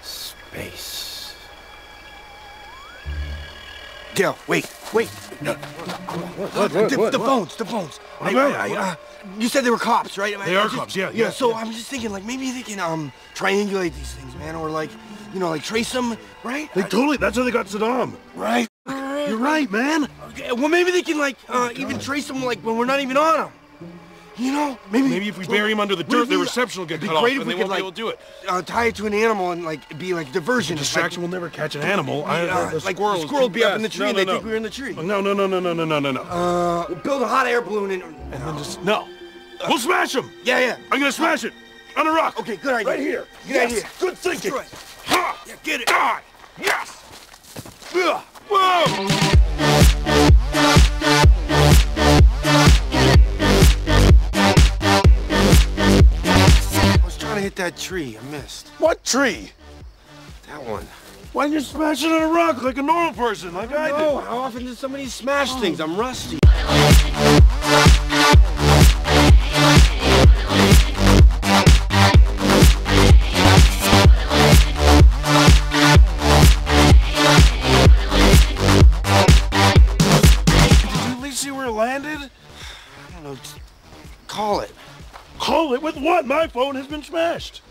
Space. Dale, wait. No. The phones. You said they were cops, right? They are cops, yeah. So I'm just thinking, like, maybe they can triangulate these things, man, or like, like trace them, right? Totally. That's how they got Saddam. Right. You're right, man. Okay, well, maybe they can like even trace them like when we're not even on them. Maybe if we bury him under the dirt, the reception will get cut off, and they won't be able to do it. Tie it to an animal and like be like diversion. Distraction will never catch an animal. The squirrel will be up in the tree, and they think we're in the tree. No. We'll build a hot air balloon and then just we'll smash him. Yeah. I'm gonna smash it on a rock. Okay, good idea. Right here. Good idea. Good thinking. Ha! Yeah, get it. Die. Yes. Whoa. Trying to hit that tree. I missed. What tree? That one. Why didn't you smash it on a rock like a normal person, like I did? No, how often does somebody smash things? I'm rusty. Did you at least see where it landed? I don't know. Just call it. Call it with what? My phone has been smashed.